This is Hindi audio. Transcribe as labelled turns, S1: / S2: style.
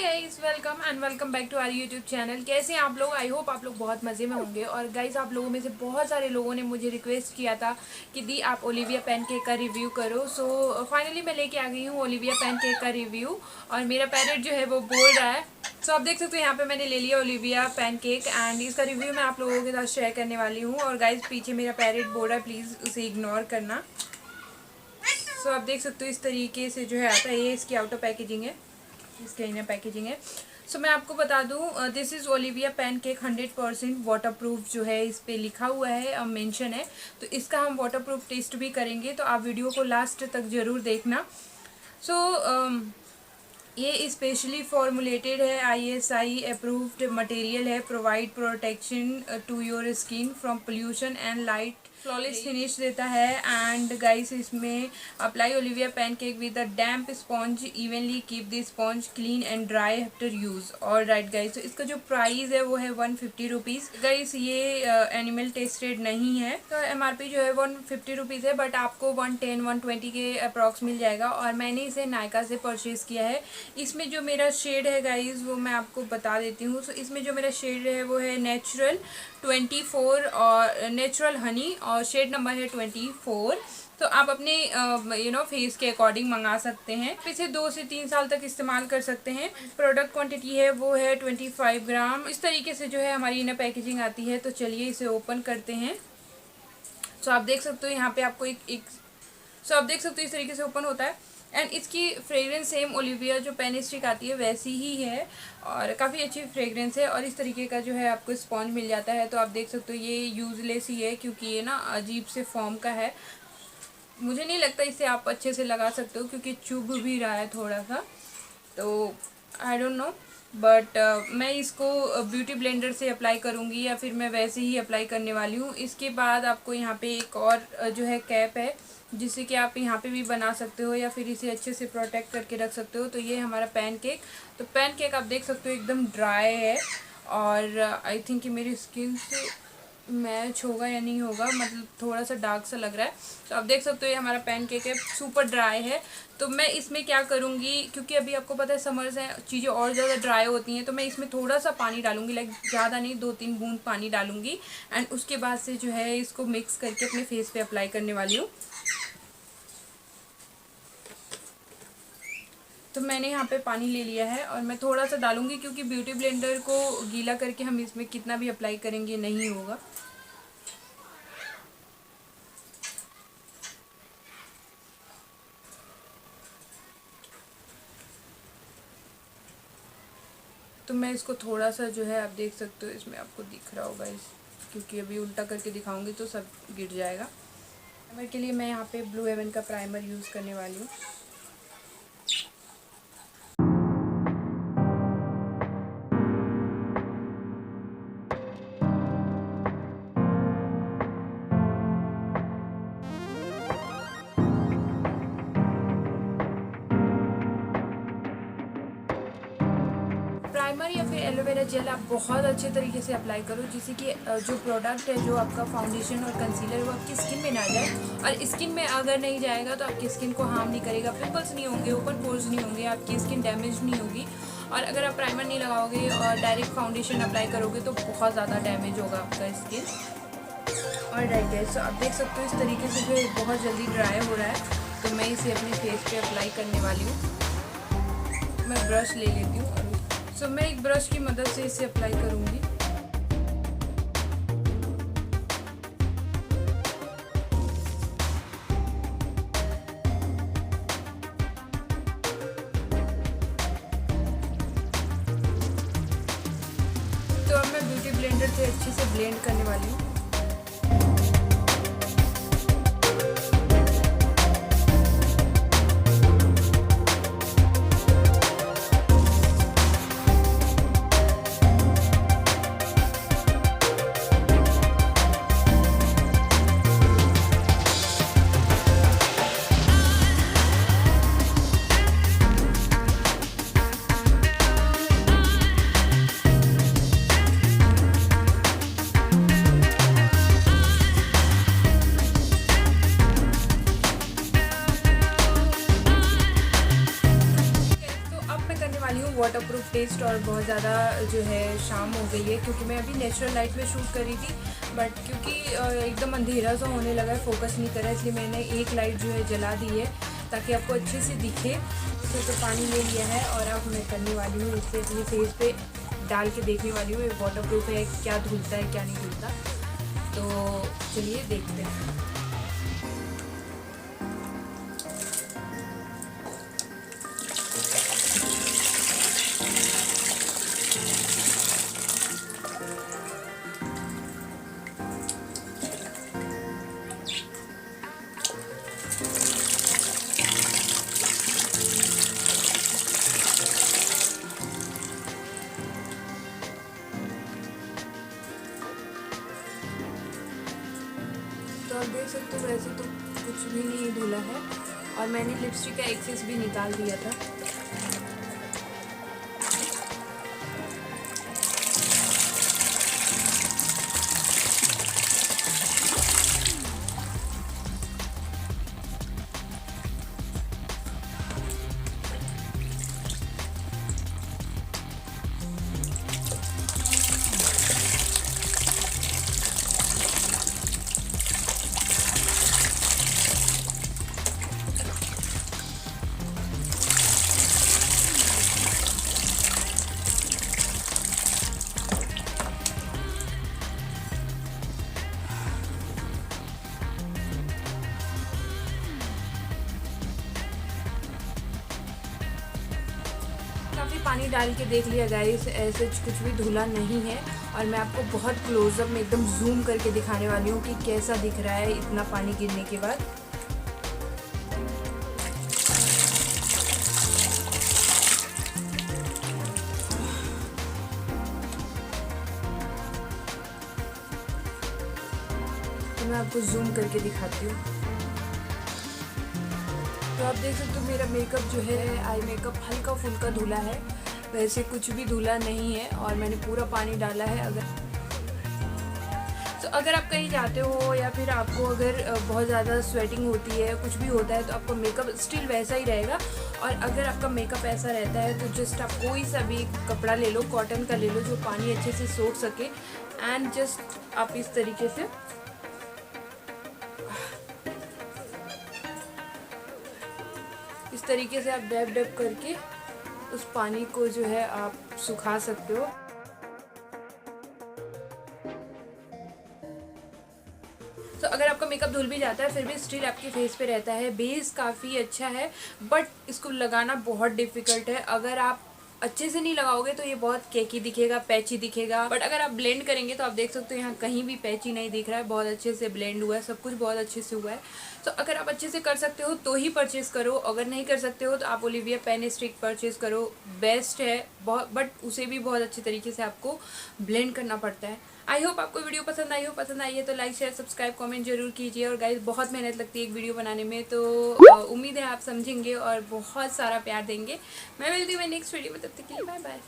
S1: Guys, welcome and welcome back to our YouTube channel. कैसे हैं आप लोग? आई होप आप लोग बहुत मज़े में होंगे। और गाइस, आप लोगों में से बहुत सारे लोगों ने मुझे रिक्वेस्ट किया था कि दी आप ओलिविया पैनकेक का रिव्यू करो। सो फाइनली मैं लेके आ गई हूँ ओलिविया पैनकेक का रिव्यू। और मेरा पैरेट जो है वो बोल रहा है। सो आप देख सकते हो यहाँ पे मैंने ले लिया ओलिविया पैनकेक एंड इसका रिव्यू मैं आप लोगों के साथ शेयर करने वाली हूँ। और गाइस, पीछे मेरा पैरेट बोल रहा है, प्लीज़ उसे इग्नोर करना। सो आप देख सकते हो इस तरीके से जो है आता है। ये इसकी आउटर पैकेजिंग है, इसके इनर पैकेजिंग है। सो मैं आपको बता दूं, this is Olivia pancake 100% waterproof जो है इस पे लिखा हुआ है और मेंशन है। तो इसका हम वाटरप्रूफ टेस्ट भी करेंगे, तो आप वीडियो को लास्ट तक ज़रूर देखना। सो ये स्पेशली फॉर्मुलेटेड है, ISI अप्रूव्ड मटेरियल है, provide protection to your skin from pollution and light, flawless finish देता है। एंड गाइस, इसमें apply Olivia pancake with a damp sponge, evenly keep the sponge clean and dry after use. और राइट गाइस, तो इसका जो प्राइस है वो है 150 रुपीज़। गाइस, ये एनिमल टेस्टेड नहीं है, तो MRP जो है 150 रुपीज़ है, बट आपको 110-120 के अप्रॉक्स मिल जाएगा। और मैंने इसे नायका से परचेज़ किया है। इसमें जो मेरा शेड है गाइस वो मैं आपको बता देती हूँ। सो इसमें जो मेरा शेड है वो है नेचुरल 24 और नेचुरल हनी, और शेड नंबर है 24। तो आप अपने फेस के अकॉर्डिंग मंगा सकते हैं। इसे 2 से 3 साल तक इस्तेमाल कर सकते हैं। प्रोडक्ट क्वांटिटी है वो है 25 ग्राम। इस तरीके से जो है हमारी इनर पैकेजिंग आती है। तो चलिए इसे ओपन करते हैं। सो आप देख सकते हो यहाँ पे आपको सो आप देख सकते हो इस तरीके से ओपन होता है। एंड इसकी फ्रेग्रेंस सेम ओलिविया जो पेन स्टिक आती है वैसी ही है, और काफ़ी अच्छी फ्रेग्रेंस है। और इस तरीके का जो है आपको स्पॉन्ज मिल जाता है। तो आप देख सकते हो ये यूजलेस ही है, क्योंकि ये ना अजीब से फॉर्म का है। मुझे नहीं लगता इसे आप अच्छे से लगा सकते हो, क्योंकि चुभ भी रहा है थोड़ा सा। तो आई डोंट नो, बट मैं इसको ब्यूटी ब्लेंडर से अप्लाई करूँगी, या फिर मैं वैसे ही अप्लाई करने वाली हूँ। इसके बाद आपको यहाँ पे एक और जो है कैप है, जिससे कि आप यहाँ पे भी बना सकते हो, या फिर इसे अच्छे से प्रोटेक्ट करके रख सकते हो। तो ये हमारा पैनकेक। तो पैनकेक आप देख सकते हो एकदम ड्राई है, और आई थिंक कि मेरी स्किन से मैच होगा या नहीं होगा, मतलब थोड़ा सा डार्क सा लग रहा है। तो आप देख सकते हो ये हमारा पैनकेक है, सुपर ड्राई है। तो मैं इसमें क्या करूँगी, क्योंकि अभी आपको पता है समर्स हैं, चीज़ें और ज़्यादा ड्राई होती हैं, तो मैं इसमें थोड़ा सा पानी डालूंगी, लाइक ज़्यादा नहीं, 2-3 बूंद पानी डालूंगी। एंड उसके बाद से जो है इसको मिक्स करके अपने फेस पे अप्लाई करने वाली हूँ। तो मैंने यहाँ पे पानी ले लिया है, और मैं थोड़ा सा डालूंगी, क्योंकि ब्यूटी ब्लेंडर को गीला करके हम इसमें कितना भी अप्लाई करेंगे नहीं होगा। तो मैं इसको थोड़ा सा जो है, आप देख सकते हो इसमें आपको दिख रहा होगा क्योंकि अभी उल्टा करके दिखाऊंगी तो सब गिर जाएगा। प्राइमर के लिए मैं यहाँ पे ब्लू हेवन का प्राइमर यूज़ करने वाली हूँ। प्राइमर या फिर एलोवेरा जेल आप बहुत अच्छे तरीके से अप्लाई करो, जिससे कि जो प्रोडक्ट है, जो आपका फाउंडेशन और कंसीलर, वो आपकी स्किन में ना जाए। और स्किन में अगर नहीं जाएगा तो आपकी स्किन को हार्म नहीं करेगा, पिंपल्स नहीं होंगे, ओपन पोर्स नहीं होंगे, आपकी स्किन डैमेज नहीं होगी। और अगर आप प्राइमर नहीं लगाओगे और डायरेक्ट फाउंडेशन अप्लाई करोगे तो बहुत ज़्यादा डैमेज होगा आपका स्किन। और राइट गाइस, तो आप देख सकते हो इस तरीके से जो बहुत जल्दी ड्राई हो रहा है। तो मैं इसे अपने फेस पे अप्लाई करने वाली हूँ। मैं ब्रश ले लेती हूँ। सो मैं एक ब्रश की मदद से इसे अप्लाई करूँगी। तो अब मैं ब्यूटी ब्लेंडर से अच्छे से ब्लेंड करने वाली हूँ। वाटरप्रूफ टेस्ट और बहुत ज़्यादा जो है शाम हो गई है, क्योंकि मैं अभी नेचुरल लाइट में शूट करी थी, बट क्योंकि एकदम अंधेरा सा होने लगा है, फोकस नहीं करा, इसलिए मैंने एक लाइट जो है जला दी है ताकि आपको अच्छे से दिखे। तो पानी ले लिया है और अब मैं करने वाली हूँ इससे अपने फेस पे डाल के देखने वाली हूँ ये वाटरप्रूफ है, क्या धुलता है क्या नहीं धुलता। तो चलिए देखते हैं। तो आप देख सकते हो वैसे तो कुछ भी नहीं धुला है और मैंने लिपस्टिक का एक्सेस भी निकाल दिया था। काफ़ी पानी डाल के देख लिया गाइस, ऐसे कुछ भी धुला नहीं है और मैं आपको बहुत क्लोजअप में एकदम जूम करके दिखाने वाली हूँ कि कैसा दिख रहा है इतना पानी गिरने के बाद। तो मैं आपको जूम करके दिखाती हूँ। तो आप देख सकते हो मेरा मेकअप जो है, आई मेकअप हल्का फुल्का धुला है, वैसे कुछ भी धुला नहीं है और मैंने पूरा पानी डाला है। अगर आप कहीं जाते हो या फिर आपको अगर बहुत ज़्यादा स्वेटिंग होती है, कुछ भी होता है, तो आपका मेकअप स्टिल वैसा ही रहेगा। और अगर आपका मेकअप ऐसा रहता है तो जस्ट आप कोई सा भी कपड़ा ले लो, कॉटन का ले लो जो पानी अच्छे से सोख सके, एंड जस्ट आप इस तरीके से आप डैब डैब करके उस पानी को जो है आप सुखा सकते हो। तो अगर आपका मेकअप धुल भी जाता है फिर भी स्टिल आपके फेस पे रहता है। बेस काफ़ी अच्छा है बट इसको लगाना बहुत डिफ़िकल्ट है। अगर आप अच्छे से नहीं लगाओगे तो ये बहुत केकी दिखेगा, पैची दिखेगा, बट अगर आप ब्लेंड करेंगे तो आप देख सकते हो यहाँ कहीं भी पैची नहीं दिख रहा है, बहुत अच्छे से ब्लेंड हुआ है, सब कुछ बहुत अच्छे से हुआ है। तो अगर आप अच्छे से कर सकते हो तो ही परचेज़ करो, अगर नहीं कर सकते हो तो आप ओलिविया पेन स्टिक परचेज़ करो, बेस्ट है बहुत, बट उसे भी बहुत अच्छे तरीके से आपको ब्लेंड करना पड़ता है। आई होप आपको वीडियो पसंद आई हो, पसंद आई है तो लाइक शेयर सब्सक्राइब कमेंट जरूर कीजिए। और गाइस बहुत मेहनत लगती है एक वीडियो बनाने में, तो उम्मीद है आप समझेंगे और बहुत सारा प्यार देंगे। मैं मिलती हूँ नेक्स्ट वीडियो में, तब तक के लिए बाय बाय।